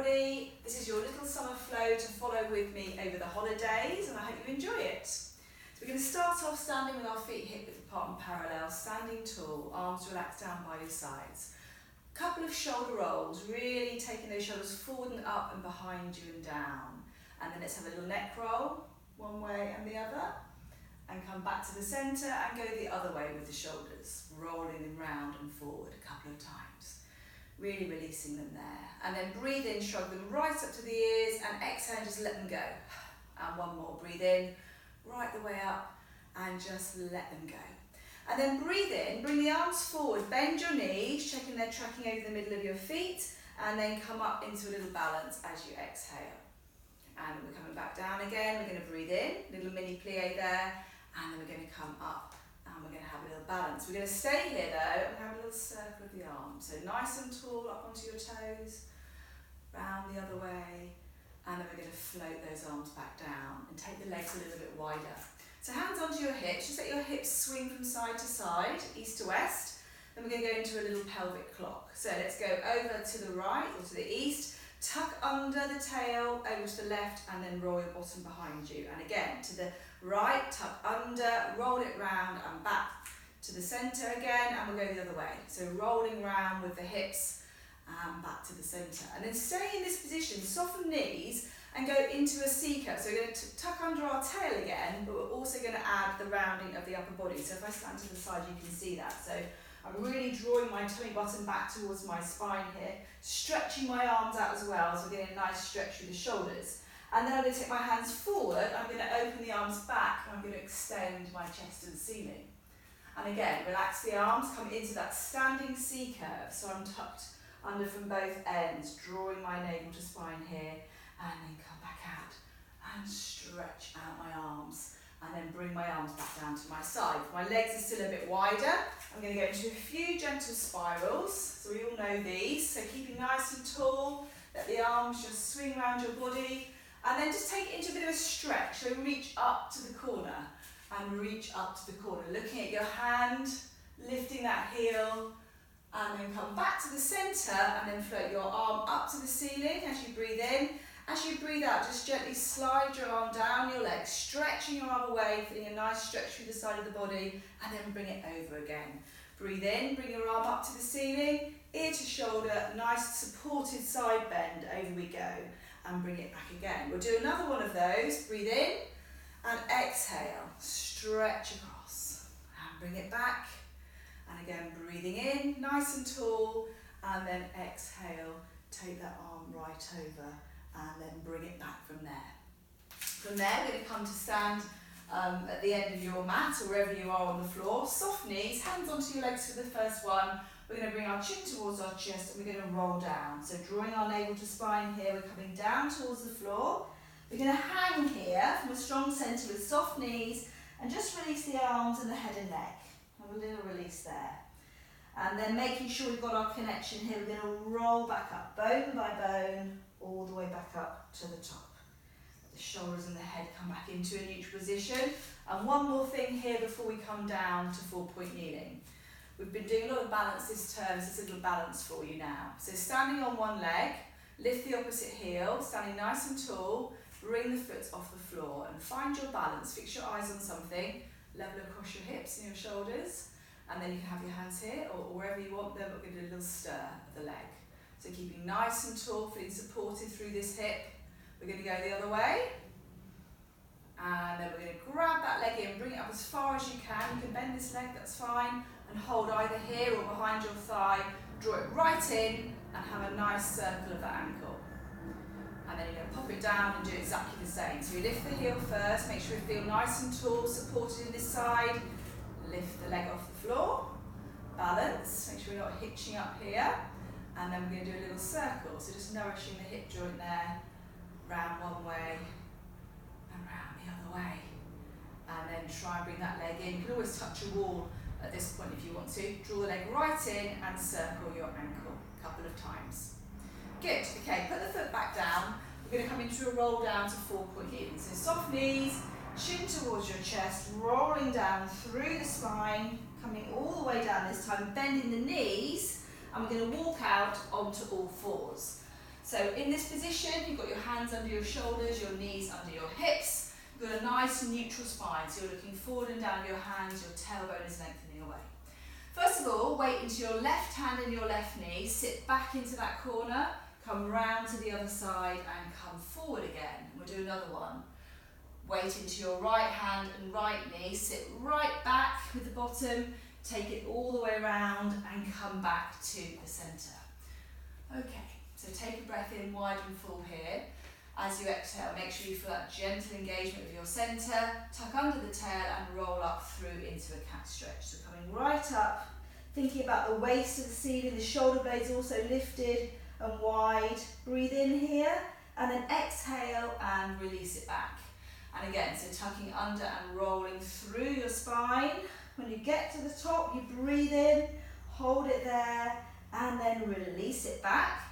everybody. This is your little summer flow to follow with me over the holidays, and I hope you enjoy it. So we're going to start off standing with our feet hip width apart and parallel, standing tall, arms relaxed down by your sides. Couple of shoulder rolls, really taking those shoulders forward and up and behind you and down. And then let's have a little neck roll, one way and the other. And come back to the centre and go the other way with the shoulders, rolling them round and forward a couple of times. Really releasing them there. And then breathe in, shrug them right up to the ears, and exhale, just let them go. And one more, breathe in, right the way up, and just let them go. And then breathe in, bring the arms forward, bend your knees, checking they're tracking over the middle of your feet, and then come up into a little balance as you exhale. And we're coming back down again, we're going to breathe in, little mini plie there, and then we're going to come up and we're going to have a little balance. We're going to stay here though, and have a little circle of the arms. So nice and tall up onto your toes, round the other way, and then we're going to float those arms back down and take the legs a little bit wider. So hands onto your hips, just let your hips swing from side to side, east to west. Then we're going to go into a little pelvic clock. So let's go over to the right or to the east, tuck under the tail, over to the left, and then roll your bottom behind you. And again, to the right, tuck under, roll it round and back to the centre again, and we'll go the other way. So rolling round with the hips and back to the centre. And then stay in this position, soften knees, and go into a C-curve. So we're going to tuck under our tail again, but we're also going to add the rounding of the upper body. So if I stand to the side, you can see that. So I'm really drawing my tummy button back towards my spine here, stretching my arms out as well, so we're getting a nice stretch through the shoulders. And then I'm going to take my hands forward, I'm going to open the arms back, and I'm going to extend my chest to the ceiling. And again, relax the arms, come into that standing C-curve. So I'm tucked under from both ends, drawing my navel to spine here, and then come back out and stretch out my arms, and then bring my arms back down to my side. My legs are still a bit wider. I'm going to go into a few gentle spirals, so we all know these. So keeping nice and tall, let the arms just swing around your body, and then just take it into a bit of a stretch. So reach up to the corner, and reach up to the corner, looking at your hand, lifting that heel, and then come back to the centre, and then float your arm up to the ceiling as you breathe in. As you breathe out, just gently slide your arm down your leg, stretching your arm away, feeling a nice stretch through the side of the body, and then bring it over again. Breathe in, bring your arm up to the ceiling, ear to shoulder, nice supported side bend, over we go, and bring it back again. We'll do another one of those. Breathe in, and exhale, stretch across, and bring it back. And again, breathing in, nice and tall, and then exhale, take that arm right over, and then bring it back from there. From there, we're going to come to stand at the end of your mat, or wherever you are on the floor. Soft knees, hands onto your legs for the first one. We're going to bring our chin towards our chest, and we're going to roll down. So drawing our navel to spine here, we're coming down towards the floor. We're going to hang here from a strong centre with soft knees, and just release the arms and the head and neck. Have a little release there. And then making sure we've got our connection here, we're going to roll back up, bone by bone, all the way back up to the top. The shoulders and the head come back into a neutral position. And one more thing here before we come down to 4-point kneeling. We've been doing a lot of balance this term, so it's a little balance for you now. So standing on one leg, lift the opposite heel, standing nice and tall, bring the foot off the floor and find your balance. Fix your eyes on something, level across your hips and your shoulders, and then you can have your hands here or wherever you want them. We're going to do a little stir of the leg. So keeping nice and tall, feeling supported through this hip. We're going to go the other way. And then we're going to grab that leg in, bring it up as far as you can. You can bend this leg, that's fine. And hold either here or behind your thigh. Draw it right in and have a nice circle of that ankle. And then you're going to pop it down and do exactly the same. So you lift the heel first, make sure you feel nice and tall, supported in this side. Lift the leg off the floor. Balance, make sure you're not hitching up here. And then we're going to do a little circle, so just nourishing the hip joint there, round one way and round the other way. And then try and bring that leg in. You can always touch a wall at this point if you want to. Draw the leg right in and circle your ankle a couple of times. Good, okay, put the foot back down. We're going to come into a roll down to 4-point kneeling. So soft knees, chin towards your chest, rolling down through the spine, coming all the way down this time, bending the knees, and we're going to walk out onto all fours. So in this position, you've got your hands under your shoulders, your knees under your hips. You've got a nice neutral spine, so you're looking forward and down your hands, your tailbone is lengthening away. First of all, weight into your left hand and your left knee, sit back into that corner, come round to the other side and come forward again. We'll do another one. Weight into your right hand and right knee, sit right back with the bottom, take it all the way around and come back to the centre. Okay, so take a breath in wide and full here. As you exhale, make sure you feel that gentle engagement with your centre, tuck under the tail and roll up through into a cat stretch. So coming right up, thinking about the waist of the ceiling, the shoulder blades also lifted and wide. Breathe in here and then exhale and release it back. And again, so tucking under and rolling through your spine. When you get to the top, you breathe in, hold it there, and then release it back.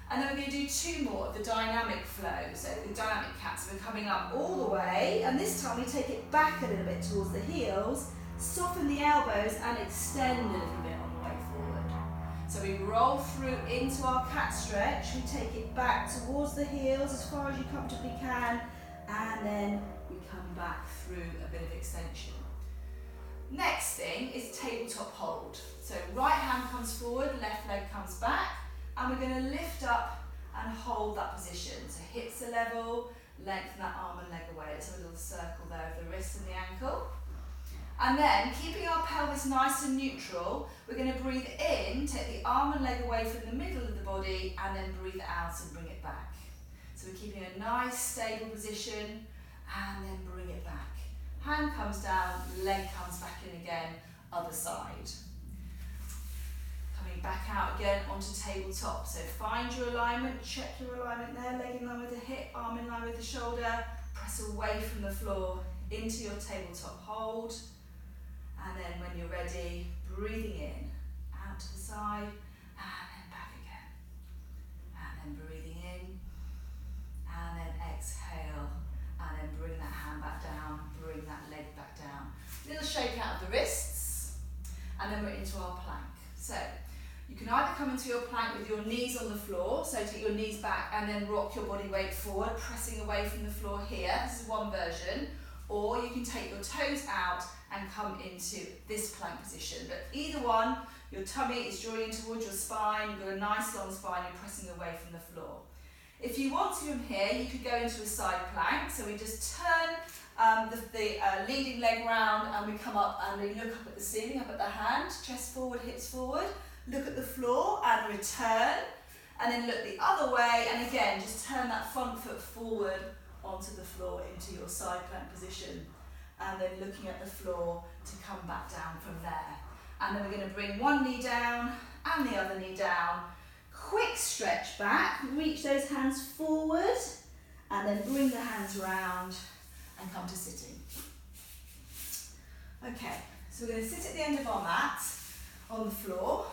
And then we're going to do 2 more of the dynamic flow, so the dynamic cats. We're coming up all the way, and this time we take it back a little bit towards the heels, soften the elbows, and extend a little bit on the way forward. So we roll through into our cat stretch, we take it back towards the heels as far as you comfortably can, and then we come back through a bit of extension. Next thing is tabletop hold. So right hand comes forward, left leg comes back, and we're going to lift up and hold that position. So hips are level, lengthen that arm and leg away. It's a little circle there of the wrist and the ankle. And then, keeping our pelvis nice and neutral, we're going to breathe in, take the arm and leg away from the middle of the body, and then breathe out and bring it back. So we're keeping a nice stable position, and then bring it back. Hand comes down, leg comes back in again, other side. Coming back out again onto tabletop. So find your alignment, check your alignment there, leg in line with the hip, arm in line with the shoulder, press away from the floor into your tabletop hold. And then when you're ready, breathing in, out to the side, and then back again. And then breathing in, and then exhale, and then bring that hand back down, bring that leg back down. Little shake out of the wrists, and then we're into our plank. So you can either come into your plank with your knees on the floor, so take your knees back and then rock your body weight forward, pressing away from the floor here. This is one version. Or you can take your toes out and come into this plank position. But either one, your tummy is drawing in towards your spine, you've got a nice long spine, you're pressing away from the floor. If you want to from here, you could go into a side plank. So we just turn the leading leg round and we come up and we look up at the ceiling, up at the hand, chest forward, hips forward, look at the floor and return. And then look the other way and again, just turn that front foot forward onto the floor into your side plank position. And then looking at the floor to come back down from there. And then we're going to bring one knee down and the other knee down. Quick stretch back, reach those hands forward and then bring the hands round and come to sitting. Okay, so we're going to sit at the end of our mat on the floor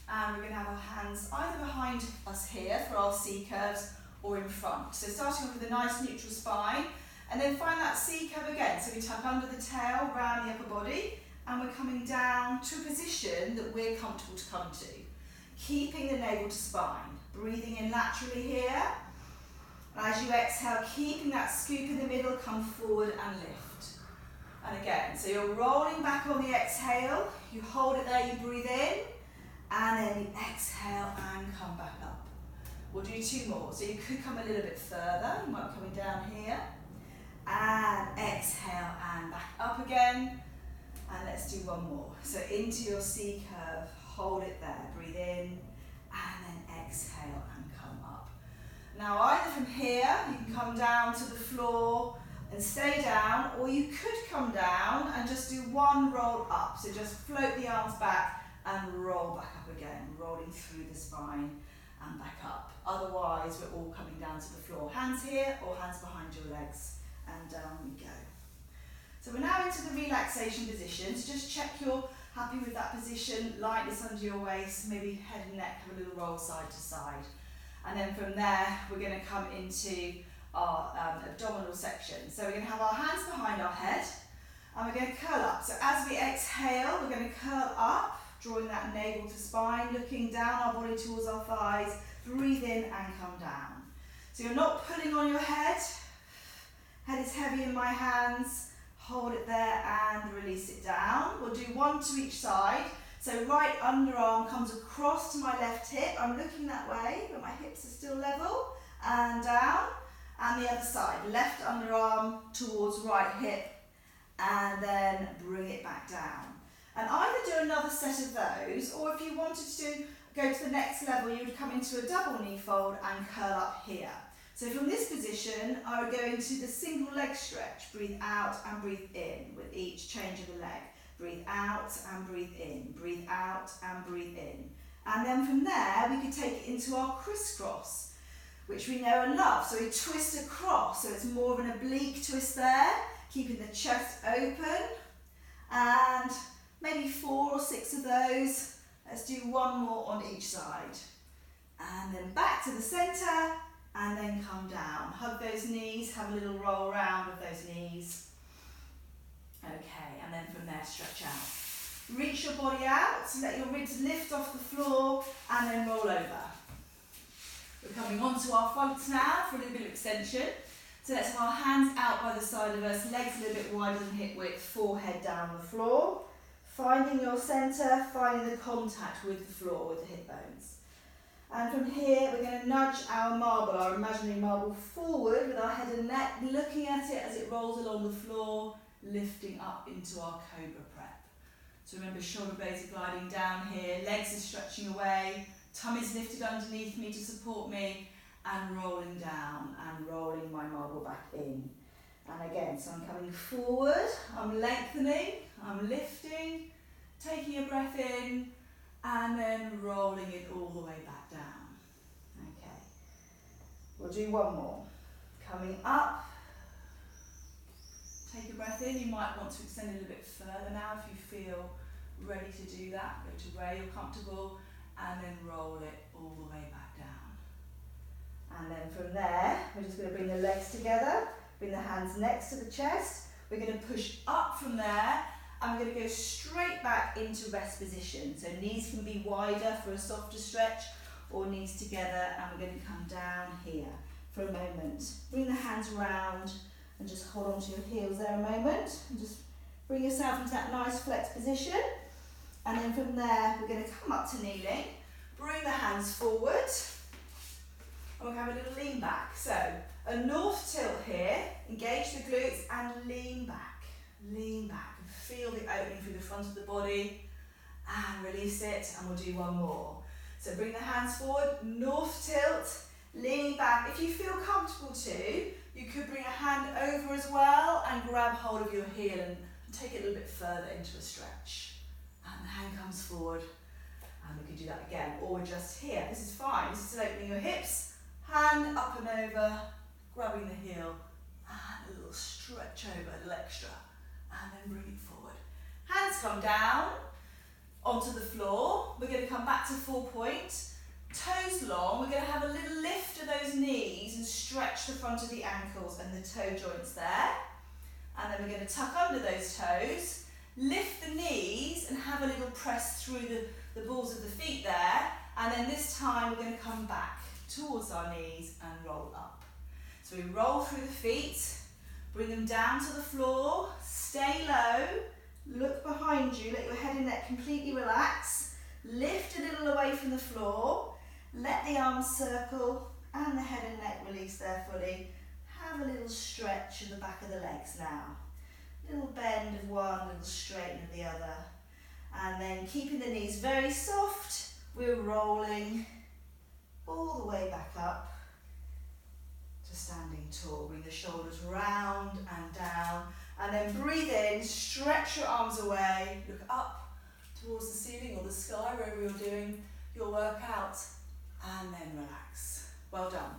and we're going to have our hands either behind us here for our C curves or in front. So starting off with a nice neutral spine and then find that C curve again. So we tuck under the tail, round the upper body and we're coming down to a position that we're comfortable to come to. Keeping the navel to spine, breathing in laterally here. And as you exhale, keeping that scoop in the middle, come forward and lift. And again, so you're rolling back on the exhale, you hold it there, you breathe in, and then you exhale and come back up. We'll do 2 more. So you could come a little bit further, you might be coming down here, and exhale and back up again. And let's do 1 more. So into your C curve, hold it there, breathe in, and then exhale and come up. Now either from here, you can come down to the floor and stay down, or you could come down and just do 1 roll up. So just float the arms back and roll back up again, rolling through the spine and back up. Otherwise, we're all coming down to the floor. Hands here or hands behind your legs, and down we go. So we're now into the relaxation position. So just check you're happy with that position, lightness under your waist, maybe head and neck have a little roll side to side. And then from there, we're going to come into our abdominal section. So we're going to have our hands behind our head and we're going to curl up. So as we exhale, we're going to curl up, drawing that navel to spine, looking down our body towards our thighs. Breathe in and come down. So you're not pulling on your head. Head is heavy in my hands. Hold it there and release it down. We'll do one to each side. So right underarm comes across to my left hip. I'm looking that way, but my hips are still level. And down. And the other side. Left underarm towards right hip. And then bring it back down. And either do another set of those, or if you wanted to go to the next level, you would come into a double knee fold and curl up here. So from this position, I would go into the single leg stretch. Breathe out and breathe in with each change of the leg. Breathe out and breathe in. Breathe out and breathe in. And then from there, we could take it into our crisscross, which we know and love. So we twist across, so it's more of an oblique twist there, keeping the chest open. And maybe 4 or 6 of those. Let's do one more on each side. And then back to the centre, and then come down. Hug those knees, have a little roll around with those knees. Okay, and then from there, stretch out. Reach your body out, let your ribs lift off the floor, and then roll over. We're coming onto our fronts now for a little bit of extension. So let's have our hands out by the side of us, legs a little bit wider than hip width, forehead down on the floor. Finding your centre, finding the contact with the floor, with the hip bones. And from here, we're going to nudge our marble, our imaginary marble, forward with our head and neck, looking at it as it rolls along the floor, lifting up into our cobra prep. So remember, shoulder blades are gliding down here, legs are stretching away, tummy's lifted underneath me to support me, and rolling down and rolling my marble back in. And again, so I'm coming forward, I'm lengthening, I'm lifting, taking a breath in, and then rolling it all the way back down. Okay, we'll do one more. Coming up, take a breath in. You might want to extend a little bit further now if you feel ready to do that. Go to where you're comfortable, and then roll it all the way back down. And then from there, we're just going to bring the legs together. Bring the hands next to the chest. We're going to push up from there, and we're going to go straight back into rest position. So knees can be wider for a softer stretch, or knees together, and we're going to come down here for a moment. Bring the hands round and just hold on to your heels there a moment, and just bring yourself into that nice flex position. And then from there, we're going to come up to kneeling. Bring the hands forward, and we'll have a little lean back. So a north tilt here, engage the glutes and lean back, and feel the opening through the front of the body, and release it, and we'll do one more. So bring the hands forward, north tilt, lean back. If you feel comfortable to, you could bring a hand over as well and grab hold of your heel and take it a little bit further into a stretch. And the hand comes forward, and we can do that again, or we're just here. This is fine, this is opening your hips, hand up and over, grabbing the heel, and a little stretch over, a little extra, and then bring it forward. Hands come down onto the floor. We're going to come back to 4 point. Toes long. We're going to have a little lift of those knees and stretch the front of the ankles and the toe joints there. And then we're going to tuck under those toes, lift the knees and have a little press through the balls of the feet there. And then this time we're going to come back towards our knees and roll up. So we roll through the feet, bring them down to the floor, stay low, look behind you, let your head and neck completely relax, lift a little away from the floor, let the arms circle and the head and neck release there fully. Have a little stretch of the back of the legs now. Little bend of one, little straighten of the other. And then keeping the knees very soft, we're rolling all the way back up to standing tall. Bring the shoulders round and down. And then breathe in, stretch your arms away, look up towards the ceiling or the sky, wherever you're doing your workout, and then relax. Well done.